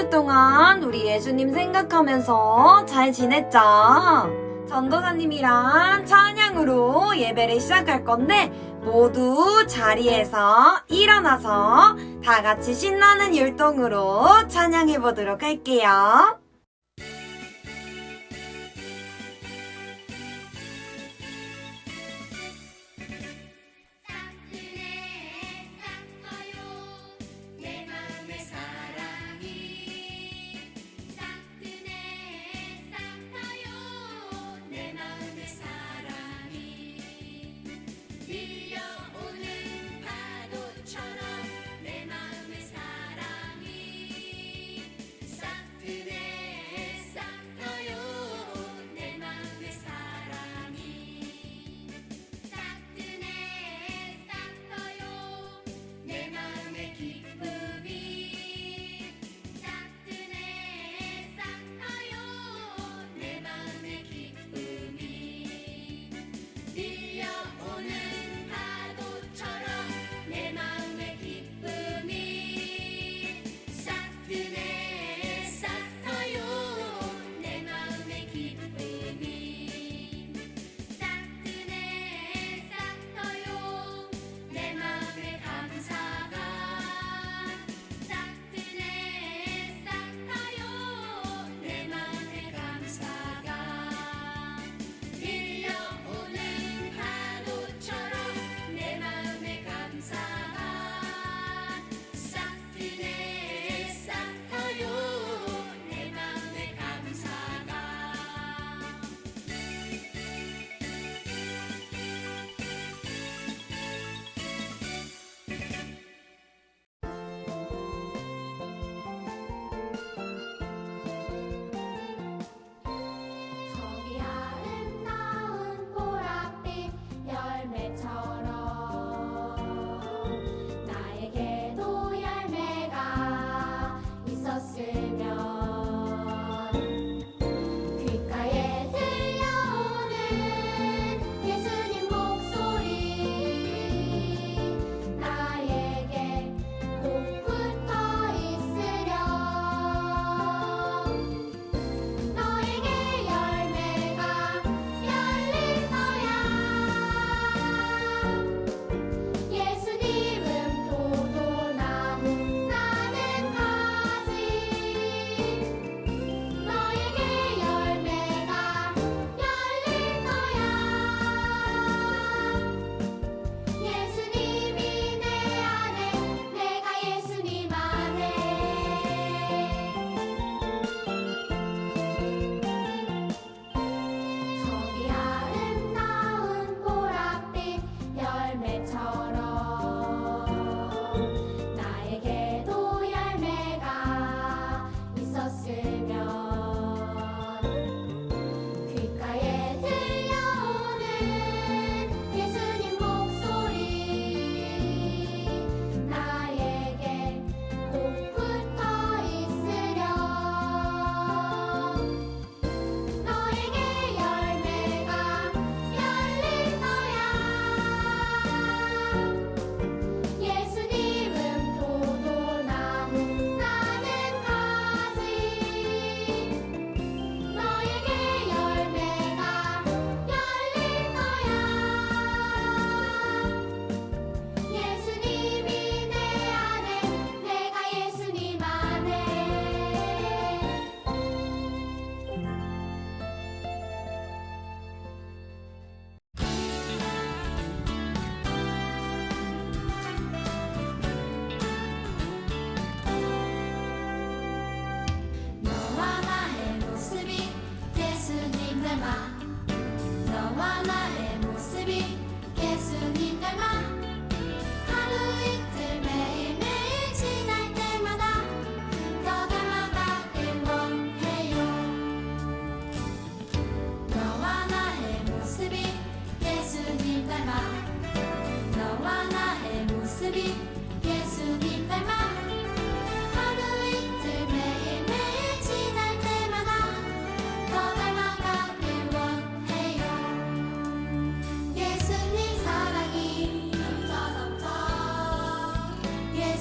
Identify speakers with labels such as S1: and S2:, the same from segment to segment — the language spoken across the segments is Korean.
S1: 주 동안 우리 예수님 생각하면서 잘 지냈죠? 전도사님이랑 찬양으로 예배를 시작할 건데 모두 자리에서 일어나서 다 같이 신나는 율동으로 찬양해 보도록 할게요.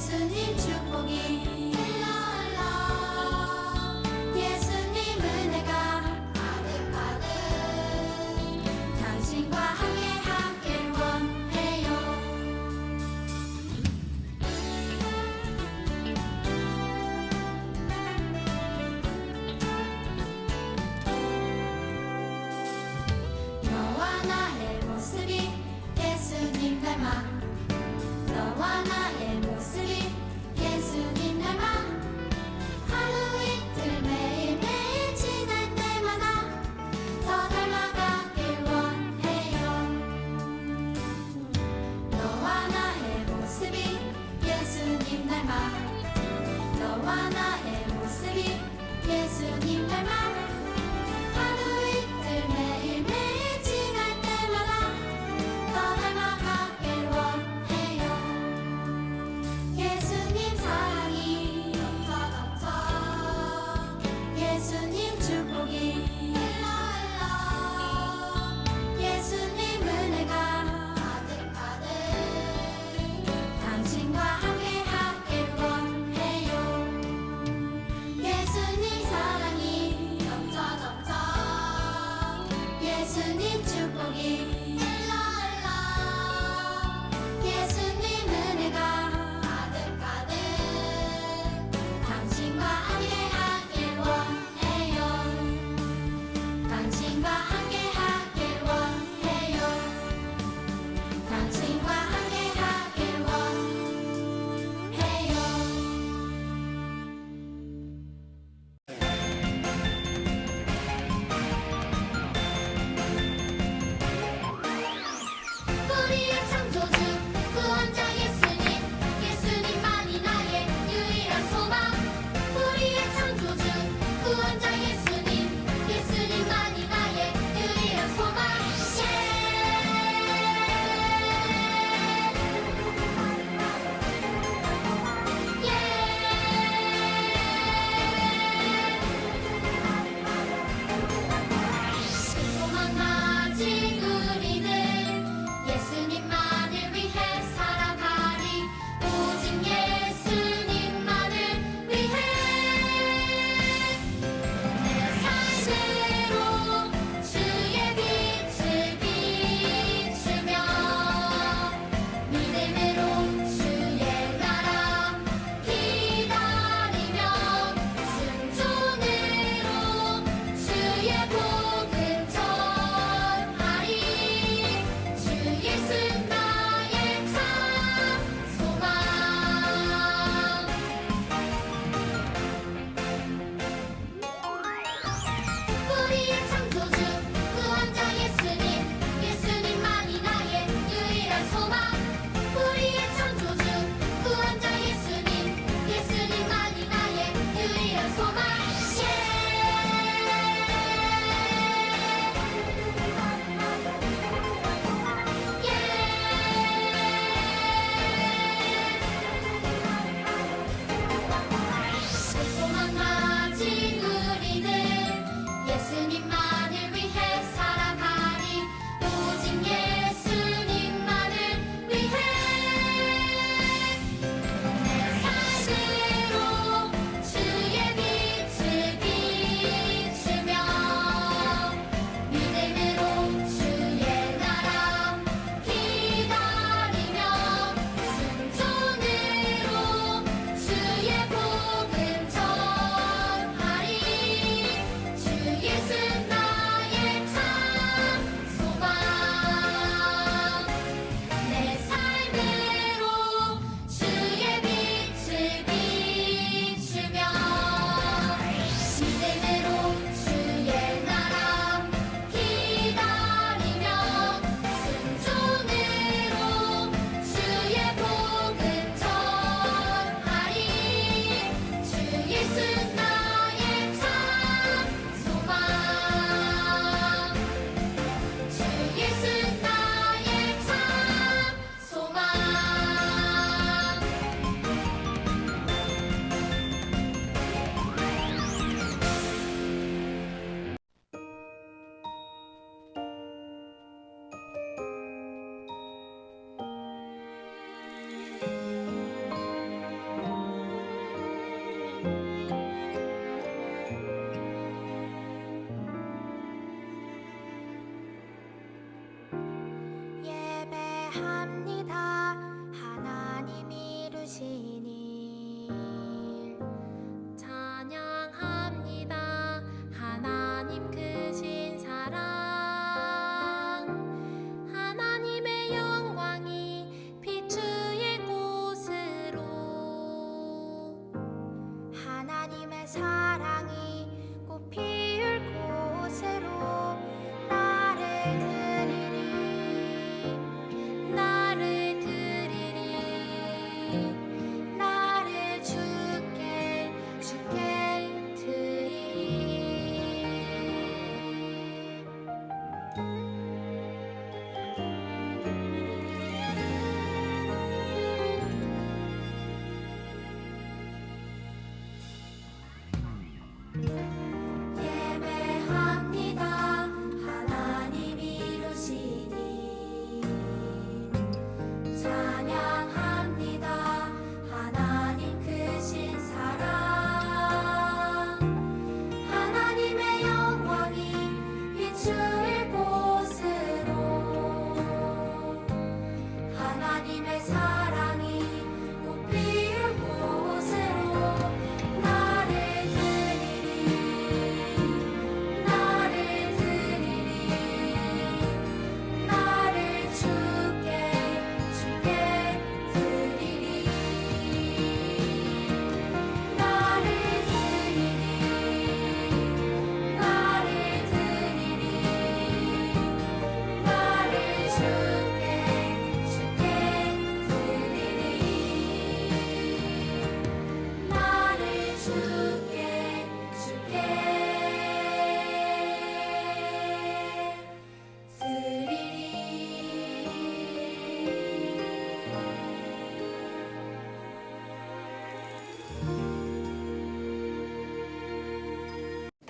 S2: 예수님 축복이 흘러 흘러 닮아 너와 나의 모습이 예수님 닮아 하루 이틀 매일매일 지날 때마다 더 닮아가길 원해요. 너와 나의 모습이 예수님 닮아 너와 나의 모습이 예수님 닮아 하루 이틀 매일매일 지날 때마다 더 닮아가길 원해요. 예수님 사랑이 넘쳐 예수님 축복이 흘러 예수님 은혜가 가득가득 당신과 함께 하길 원해요. 예수님 사랑이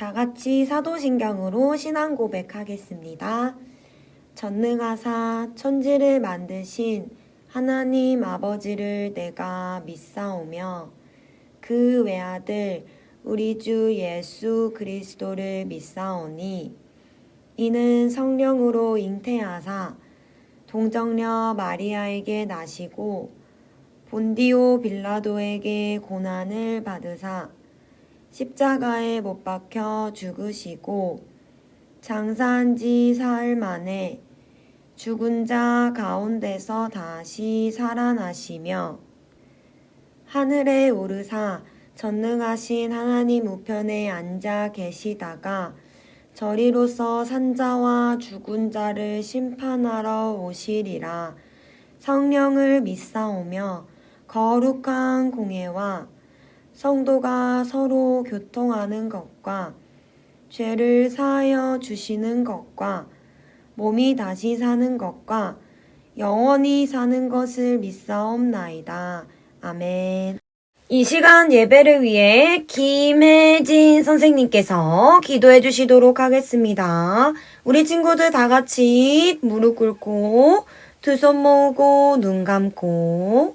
S1: 다 같이 사도신경으로 신앙 고백하겠습니다. 전능하사 천지를 만드신 하나님 아버지를 내가 믿사오며 그 외아들 우리 주 예수 그리스도를 믿사오니 이는 성령으로 잉태하사 동정녀 마리아에게 나시고 본디오 빌라도에게 고난을 받으사 십자가에 못 박혀 죽으시고 장사한 지 사흘 만에 죽은 자 가운데서 다시 살아나시며 하늘에 오르사 전능하신 하나님 우편에 앉아 계시다가 저리로서 산자와 죽은 자를 심판하러 오시리라. 성령을 믿사오며 거룩한 공예와 성도가 서로 교통하는 것과 죄를 사하여 주시는 것과 몸이 다시 사는 것과 영원히 사는 것을 믿사옵나이다. 아멘. 이 시간 예배를 위해 김혜진 선생님께서 기도해 주시도록 하겠습니다. 우리 친구들 다 같이 무릎 꿇고 두 손 모으고 눈 감고.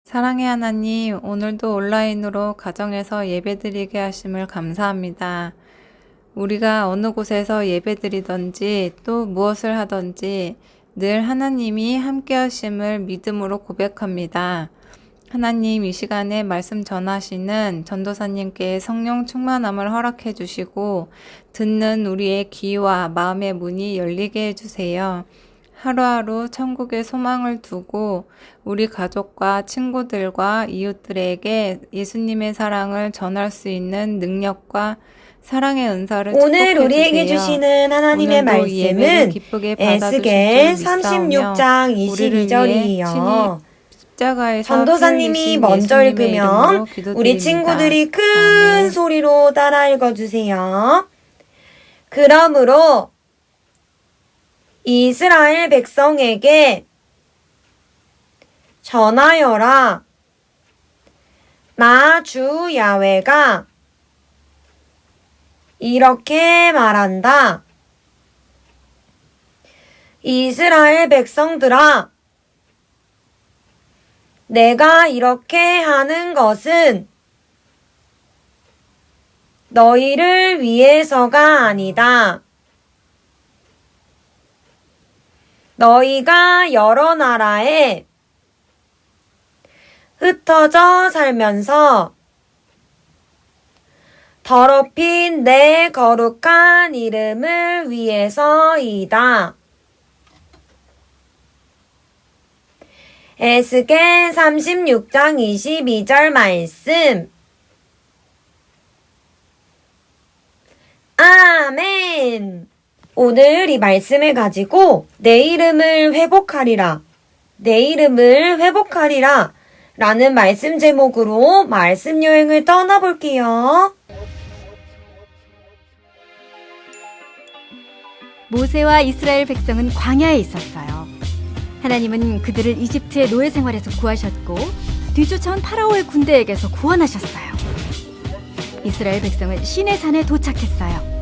S3: 사랑의 하나님, 오늘도 온라인으로 가정에서 예배드리게 하심을 감사합니다. 우리가 어느 곳에서 예배드리든지 또 무엇을 하든지 늘 하나님이 함께 하심을 믿음으로 고백합니다. 하나님, 이 시간에 말씀 전하시는 전도사님께 성령 충만함을 허락해 주시고 듣는 우리의 귀와 마음의 문이 열리게 해주세요. 하루하루 천국의 소망을 두고 우리 가족과 친구들과 이웃들에게 예수님의 사랑을 전할 수 있는 능력과 사랑의 은사를 축복해
S1: 오늘 우리에게
S3: 주세요.
S1: 주시는 하나님의
S3: 오늘도 이 예배를
S1: 말씀은
S3: 기쁘게 받아주실
S1: 에스겔
S3: 줄 믿사오며
S1: 36장
S3: 우리를 위해
S1: 22절이에요.
S3: 십자가에서
S1: 전도사님이
S3: 피 흘리신
S1: 먼저
S3: 예수님의
S1: 읽으면
S3: 이름으로 기도드립니다.
S1: 우리 친구들이 큰
S3: 아멘.
S1: 소리로 따라 읽어주세요. 그러므로 이스라엘 백성에게 전하여라. 나 주 야훼가 이렇게 말한다. 이스라엘 백성들아, 내가 이렇게 하는 것은 너희를 위해서가 아니다. 너희가 여러 나라에 흩어져 살면서 더럽힌 내 거룩한 이름을 위해서이다. 에스겔 36장 22절 말씀. 아멘. 오늘 이 말씀을 가지고 내 이름을 회복하리라. 내 이름을 회복하리라. 라는 말씀 제목으로 말씀 여행을 떠나볼게요.
S4: 모세와 이스라엘 백성은 광야에 있었어요. 하나님은 그들을 이집트의 노예 생활에서 구하셨고 뒤쫓아온 파라오의 군대에게서 구원하셨어요. 이스라엘 백성은 시내산에 도착했어요.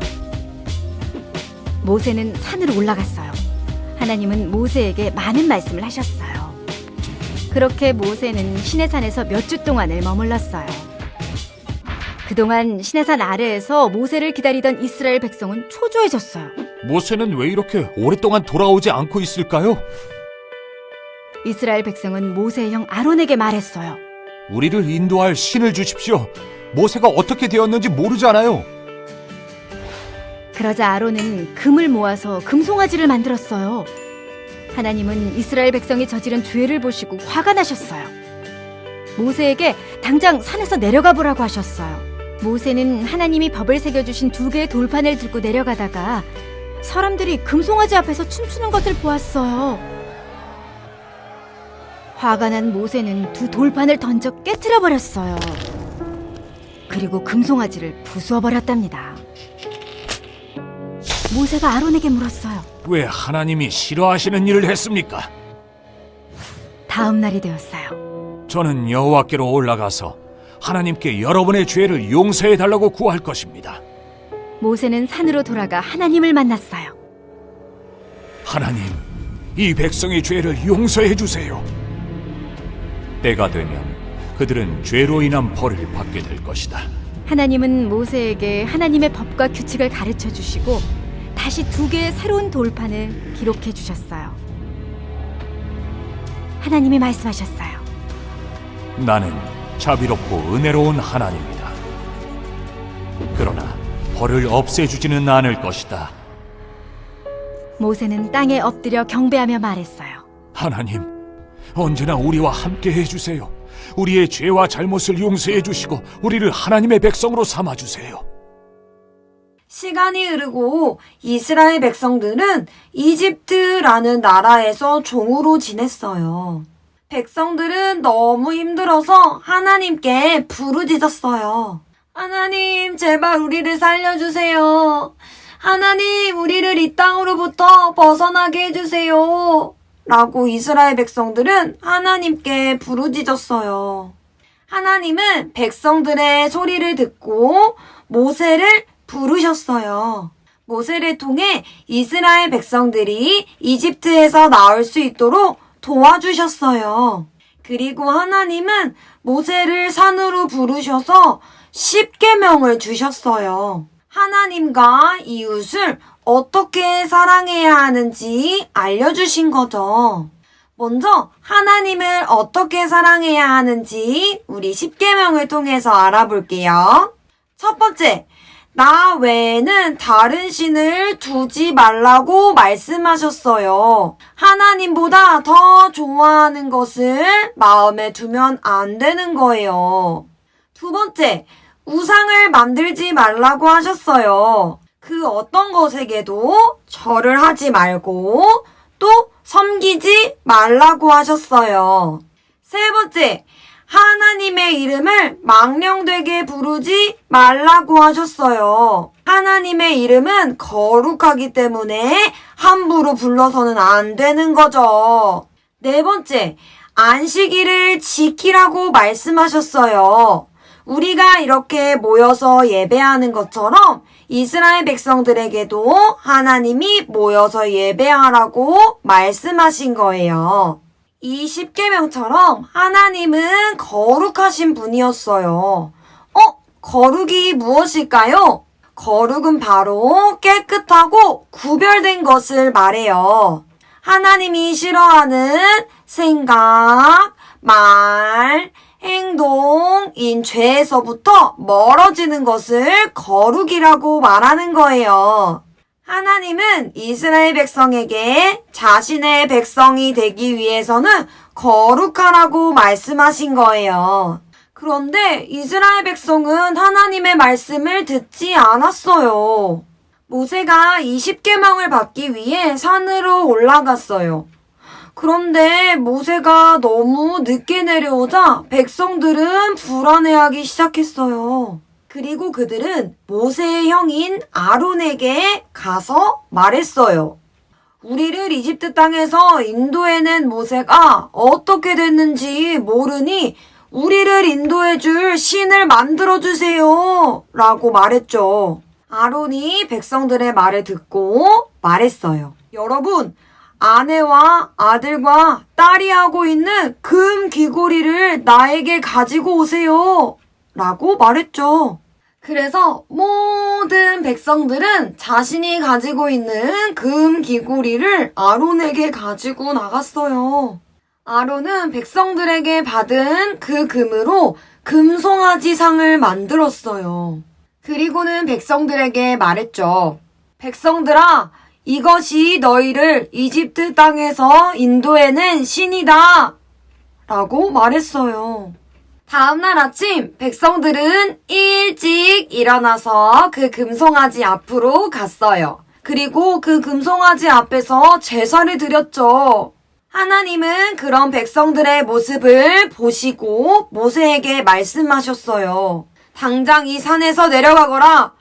S4: 모세는 산으로 올라갔어요. 하나님은 모세에게 많은 말씀을 하셨어요. 그렇게 모세는 시내산에서 몇 주 동안을 머물렀어요. 그동안 시내산 아래에서 모세를 기다리던 이스라엘 백성은 초조해졌어요.
S5: 모세는 왜 이렇게 오랫동안 돌아오지 않고 있을까요?
S4: 이스라엘 백성은 모세의 형 아론에게 말했어요.
S5: 우리를 인도할 신을 주십시오. 모세가 어떻게 되었는지 모르잖아요.
S4: 그러자 아론은 금을 모아서 금송아지를 만들었어요. 하나님은 이스라엘 백성이 저지른 죄를 보시고 화가 나셨어요. 모세에게 당장 산에서 내려가 보라고 하셨어요. 모세는 하나님이 법을 새겨주신 2개의 돌판을 들고 내려가다가 사람들이 금송아지 앞에서 춤추는 것을 보았어요. 화가 난 모세는 2 돌판을 던져 깨트려 버렸어요. 그리고 금송아지를 부수어 버렸답니다. 모세가 아론에게 물었어요.
S5: 왜 하나님이 싫어하시는 일을 했습니까?
S4: 다음 날이 되었어요.
S5: 저는 여호와께로 올라가서 하나님께 여러분의 죄를 용서해 달라고 구할 것입니다.
S4: 모세는 산으로 돌아가 하나님을 만났어요.
S5: 하나님, 이 백성의 죄를 용서해 주세요. 때가 되면 그들은 죄로 인한 벌을 받게 될 것이다.
S4: 하나님은 모세에게 하나님의 법과 규칙을 가르쳐 주시고 다시 2개의 새로운 돌판을 기록해 주셨어요. 하나님이 말씀하셨어요.
S5: 나는 자비롭고 은혜로운 하나님이다. 그러나 벌을 없애주지는 않을 것이다.
S4: 모세는 땅에 엎드려 경배하며 말했어요.
S5: 하나님, 언제나 우리와 함께 해주세요. 우리의 죄와 잘못을 용서해 주시고 우리를 하나님의 백성으로 삼아주세요.
S1: 시간이 흐르고 이스라엘 백성들은 이집트라는 나라에서 종으로 지냈어요. 백성들은 너무 힘들어서 하나님께 부르짖었어요. 하나님, 제발 우리를 살려주세요. 하나님, 우리를 이 땅으로부터 벗어나게 해주세요. 라고 이스라엘 백성들은 하나님께 부르짖었어요. 하나님은 백성들의 소리를 듣고 모세를 부르셨어요. 모세를 통해 이스라엘 백성들이 이집트에서 나올 수 있도록 도와주셨어요. 그리고 하나님은 모세를 산으로 부르셔서 10계명을 주셨어요. 하나님과 이웃을 어떻게 사랑해야 하는지 알려주신 거죠. 먼저 하나님을 어떻게 사랑해야 하는지 우리 10계명을 통해서 알아볼게요. 첫 번째, 나 외에는 다른 신을 두지 말라고 말씀하셨어요. 하나님보다 더 좋아하는 것을 마음에 두면 안 되는 거예요. 두 번째, 우상을 만들지 말라고 하셨어요. 그 어떤 것에게도 절을 하지 말고 또 섬기지 말라고 하셨어요. 세 번째, 하나님의 이름을 망령되게 부르지 말라고 하셨어요. 하나님의 이름은 거룩하기 때문에 함부로 불러서는 안 되는 거죠. 네 번째, 안식일을 지키라고 말씀하셨어요. 우리가 이렇게 모여서 예배하는 것처럼 이스라엘 백성들에게도 하나님이 모여서 예배하라고 말씀하신 거예요. 이 10계명처럼 하나님은 거룩하신 분이었어요. 거룩이 무엇일까요? 거룩은 바로 깨끗하고 구별된 것을 말해요. 하나님이 싫어하는 생각, 말, 행동인 죄에서부터 멀어지는 것을 거룩이라고 말하는 거예요. 하나님은 이스라엘 백성에게 자신의 백성이 되기 위해서는 거룩하라고 말씀하신 거예요. 그런데 이스라엘 백성은 하나님의 말씀을 듣지 않았어요. 모세가 20계명을 받기 위해 산으로 올라갔어요. 그런데 모세가 너무 늦게 내려오자 백성들은 불안해하기 시작했어요. 그리고 그들은 모세의 형인 아론에게 가서 말했어요. 우리를 이집트 땅에서 인도해낸 모세가 어떻게 됐는지 모르니 우리를 인도해줄 신을 만들어주세요. 라고 말했죠. 아론이 백성들의 말을 듣고 말했어요. 여러분, 아내와 아들과 딸이 하고 있는 금 귀고리를 나에게 가지고 오세요. 라고 말했죠. 그래서 모든 백성들은 자신이 가지고 있는 금 귀고리를 아론에게 가지고 나갔어요. 아론은 백성들에게 받은 그 금으로 금송아지 상을 만들었어요. 그리고는 백성들에게 말했죠. 백성들아, 이것이 너희를 이집트 땅에서 인도해낸 신이다. 라고 말했어요. 다음날 아침 백성들은 일찍 일어나서 그 금송아지 앞으로 갔어요. 그리고 그 금송아지 앞에서 제사를 드렸죠. 하나님은 그런 백성들의 모습을 보시고 모세에게 말씀하셨어요. 당장 이 산에서 내려가거라.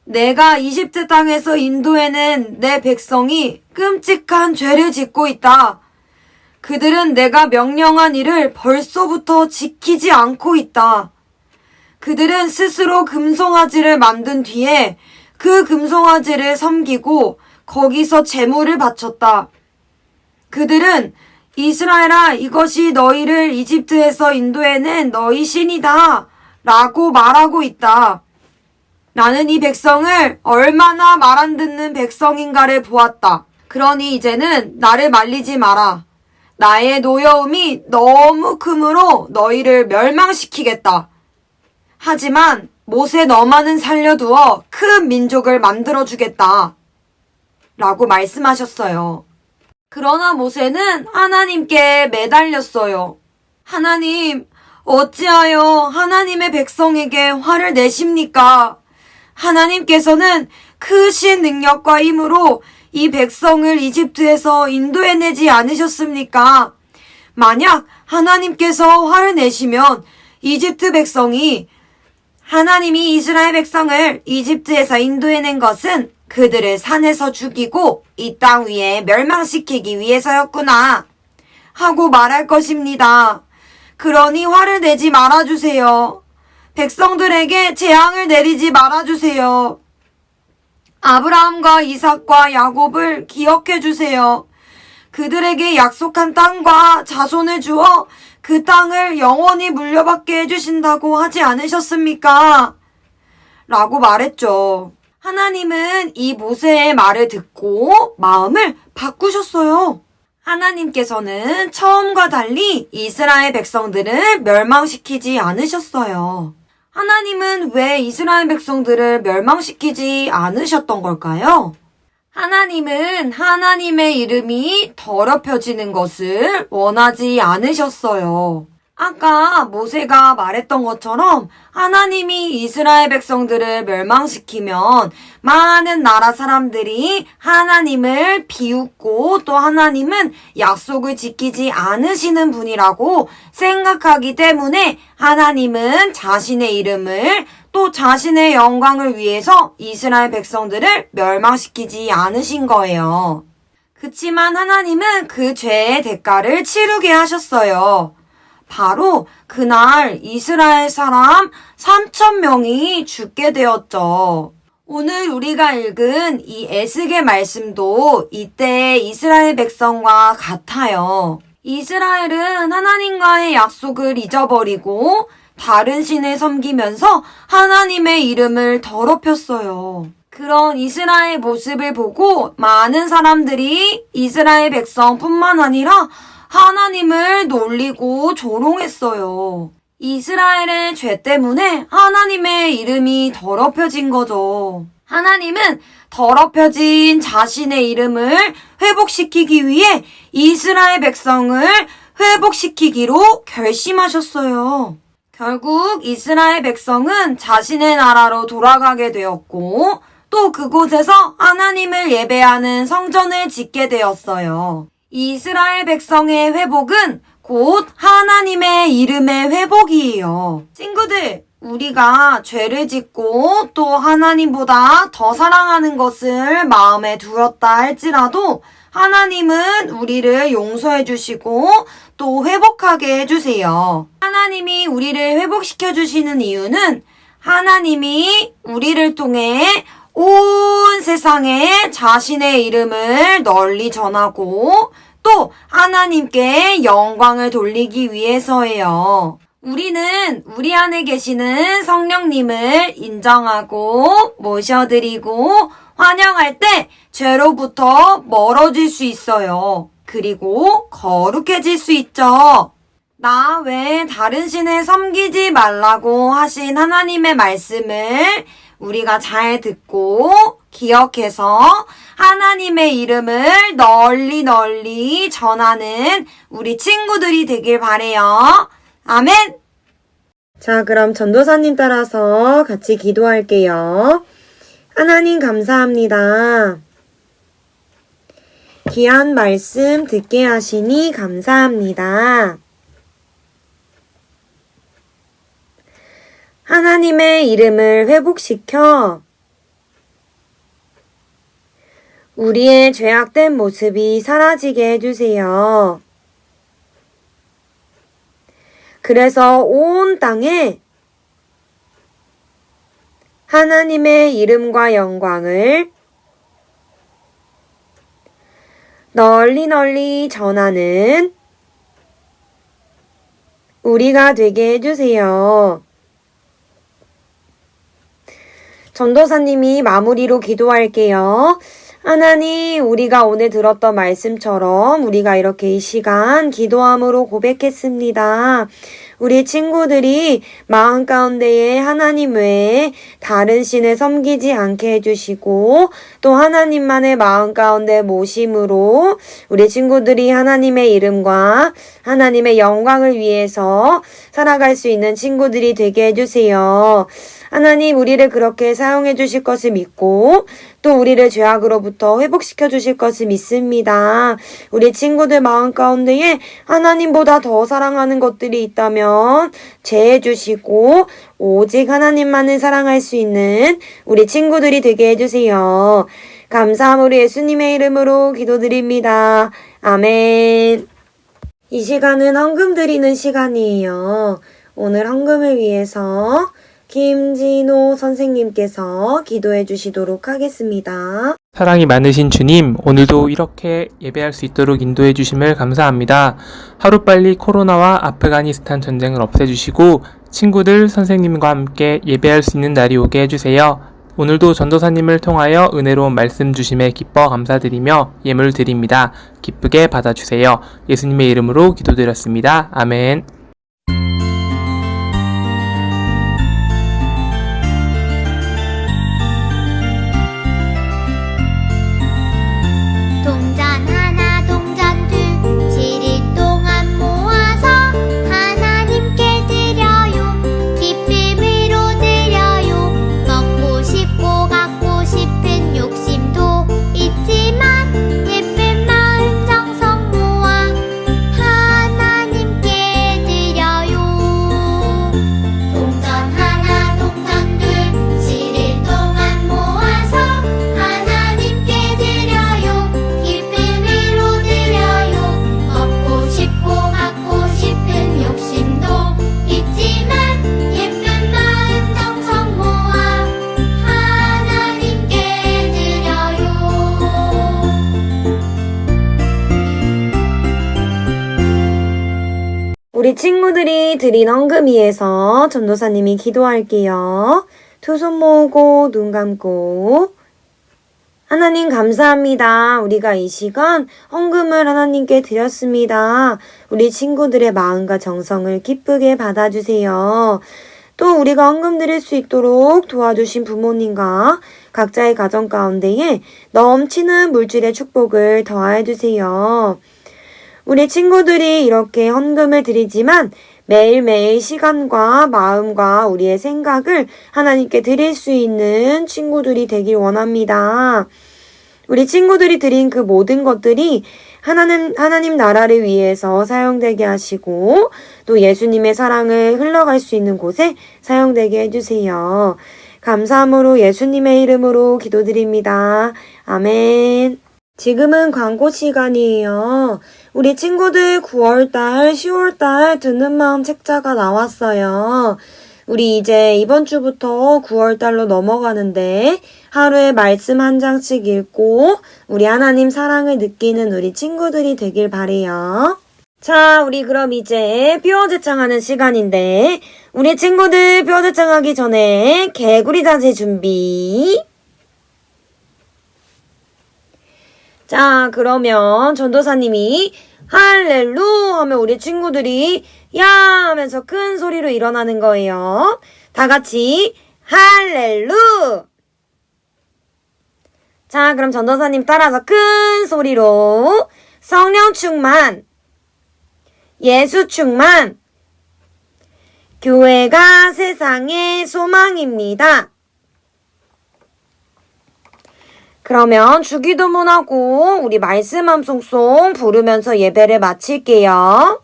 S1: 내가 이집트 땅에서 인도해낸 내 백성이 끔찍한 죄를 짓고 있다. 그들은 내가 명령한 일을 벌써부터 지키지 않고 있다. 그들은 스스로 금송아지를 만든 뒤에 그 금송아지를 섬기고 거기서 제물을 바쳤다. 그들은 이스라엘아, 이것이 너희를 이집트에서 인도해낸 너희 신이다 라고 말하고 있다. 나는 이 백성을 얼마나 말 안 듣는 백성인가를 보았다. 그러니 이제는 나를 말리지 마라. 나의 노여움이 너무 크므로 너희를 멸망시키겠다. 하지만 모세 너만은 살려두어 큰 민족을 만들어주겠다. 라고 말씀하셨어요. 그러나 모세는 하나님께 매달렸어요. 하나님, 어찌하여 하나님의 백성에게 화를 내십니까? 하나님께서는 크신 능력과 힘으로 이 백성을 이집트에서 인도해내지 않으셨습니까? 만약 하나님께서 화를 내시면 이집트 백성이 하나님이 이스라엘 백성을 이집트에서 인도해낸 것은 그들을 산에서 죽이고 이 땅 위에 멸망시키기 위해서였구나 하고 말할 것입니다. 그러니 화를 내지 말아주세요. 백성들에게 재앙을 내리지 말아주세요. 아브라함과 이삭과 야곱을 기억해 주세요. 그들에게 약속한 땅과 자손을 주어 그 땅을 영원히 물려받게 해주신다고 하지 않으셨습니까? 라고 말했죠. 하나님은 이 모세의 말을 듣고 마음을 바꾸셨어요. 하나님께서는 처음과 달리 이스라엘 백성들을 멸망시키지 않으셨어요. 하나님은 왜 이스라엘 백성들을 멸망시키지 않으셨던 걸까요? 하나님은 하나님의 이름이 더럽혀지는 것을 원하지 않으셨어요. 아까 모세가 말했던 것처럼 하나님이 이스라엘 백성들을 멸망시키면 많은 나라 사람들이 하나님을 비웃고 또 하나님은 약속을 지키지 않으시는 분이라고 생각하기 때문에 하나님은 자신의 이름을 또 자신의 영광을 위해서 이스라엘 백성들을 멸망시키지 않으신 거예요. 그치만 하나님은 그 죄의 대가를 치르게 하셨어요. 바로 그날 이스라엘 사람 3,000명이 죽게 되었죠. 오늘 우리가 읽은 이 에스겔 말씀도 이때의 이스라엘 백성과 같아요. 이스라엘은 하나님과의 약속을 잊어버리고 다른 신을 섬기면서 하나님의 이름을 더럽혔어요. 그런 이스라엘 모습을 보고 많은 사람들이 이스라엘 백성뿐만 아니라 하나님을 놀리고 조롱했어요. 이스라엘의 죄 때문에 하나님의 이름이 더럽혀진 거죠. 하나님은 더럽혀진 자신의 이름을 회복시키기 위해 이스라엘 백성을 회복시키기로 결심하셨어요. 결국 이스라엘 백성은 자신의 나라로 돌아가게 되었고 또 그곳에서 하나님을 예배하는 성전을 짓게 되었어요. 이스라엘 백성의 회복은 곧 하나님의 이름의 회복이에요. 친구들, 우리가 죄를 짓고 또 하나님보다 더 사랑하는 것을 마음에 두었다 할지라도 하나님은 우리를 용서해 주시고 또 회복하게 해주세요. 하나님이 우리를 회복시켜 주시는 이유는 하나님이 우리를 통해 온 세상에 자신의 이름을 널리 전하고 또 하나님께 영광을 돌리기 위해서예요. 우리는 우리 안에 계시는 성령님을 인정하고 모셔드리고 환영할 때 죄로부터 멀어질 수 있어요. 그리고 거룩해질 수 있죠. 나 외에 다른 신을 섬기지 말라고 하신 하나님의 말씀을 우리가 잘 듣고 기억해서 하나님의 이름을 널리 널리 전하는 우리 친구들이 되길 바래요. 아멘! 자, 그럼 전도사님 따라서 같이 기도할게요. 하나님 감사합니다. 귀한 말씀 듣게 하시니 감사합니다. 하나님의 이름을 회복시켜 우리의 죄악된 모습이 사라지게 해주세요. 그래서 온 땅에 하나님의 이름과 영광을 널리 널리 전하는 우리가 되게 해주세요. 전도사님이 마무리로 기도할게요. 하나님, 우리가 오늘 들었던 말씀처럼 우리가 이렇게 이 시간 기도함으로 고백했습니다. 우리 친구들이 마음 가운데에 하나님 외에 다른 신을 섬기지 않게 해주시고 또 하나님만의 마음 가운데 모심으로 우리 친구들이 하나님의 이름과 하나님의 영광을 위해서 살아갈 수 있는 친구들이 되게 해주세요. 하나님, 우리를 그렇게 사용해 주실 것을 믿고 또 우리를 죄악으로부터 회복시켜 주실 것을 믿습니다. 우리 친구들 마음 가운데에 하나님보다 더 사랑하는 것들이 있다면 제해 주시고 오직 하나님만을 사랑할 수 있는 우리 친구들이 되게 해주세요. 감사함으로 예수님의 이름으로 기도드립니다. 아멘. 이 시간은 헌금 드리는 시간이에요. 오늘 헌금을 위해서 김진호 선생님께서 기도해 주시도록 하겠습니다.
S6: 사랑이 많으신 주님, 오늘도 이렇게 예배할 수 있도록 인도해 주심을 감사합니다. 하루빨리 코로나와 아프가니스탄 전쟁을 없애주시고 친구들, 선생님과 함께 예배할 수 있는 날이 오게 해주세요. 오늘도 전도사님을 통하여 은혜로운 말씀 주심에 기뻐 감사드리며 예물 드립니다. 기쁘게 받아주세요. 예수님의 이름으로 기도드렸습니다. 아멘.
S2: 동전 하나 동전 둘 7일 동안 모아서 하나님께 드려요. 기쁨으로 드려요. 먹고 싶고 갖고 싶은 욕심도 있지만 예쁜 마음 정성 모아 하나님께 드려요. 동전 하나 동전 둘 7일 동안 모아서 하나님께 드려요. 기쁨으로 드려요. 먹고 싶고 갖고 싶은 욕심도 있지만 예쁜 마음 정성 모아 하나님께 드려요.
S1: 우리 친구들이 드린 헌금 위해서 전도사님이 기도할게요. 두 손 모으고 눈 감고 하나님 감사합니다. 우리가 이 시간 헌금을 하나님께 드렸습니다. 우리 친구들의 마음과 정성을 기쁘게 받아주세요. 또 우리가 헌금 드릴 수 있도록 도와주신 부모님과 각자의 가정 가운데에 넘치는 물질의 축복을 더하여 주세요. 우리 친구들이 이렇게 헌금을 드리지만 매일매일 시간과 마음과 우리의 생각을 하나님께 드릴 수 있는 친구들이 되길 원합니다. 우리 친구들이 드린 그 모든 것들이 하나님 나라를 위해서 사용되게 하시고 또 예수님의 사랑을 흘러갈 수 있는 곳에 사용되게 해주세요. 감사함으로 예수님의 이름으로 기도드립니다. 아멘. 지금은 광고 시간이에요. 우리 친구들 9월달, 10월달 듣는 마음 책자가 나왔어요. 우리 이제 이번 주부터 9월달로 넘어가는데 하루에 말씀 한 장씩 읽고 우리 하나님 사랑을 느끼는 우리 친구들이 되길 바래요. 자, 우리 그럼 이제 뼈제창하는 시간인데 우리 친구들 뼈제창하기 전에 개구리 자세 준비. 자, 그러면 전도사님이 할렐루 하면 우리 친구들이 야 하면서 큰 소리로 일어나는 거예요. 다 같이 할렐루. 자, 그럼 전도사님 따라서 큰 소리로 성령 충만, 예수 충만, 교회가 세상의 소망입니다. 그러면 주기도문하고 우리 말씀 함송송 부르면서 예배를 마칠게요.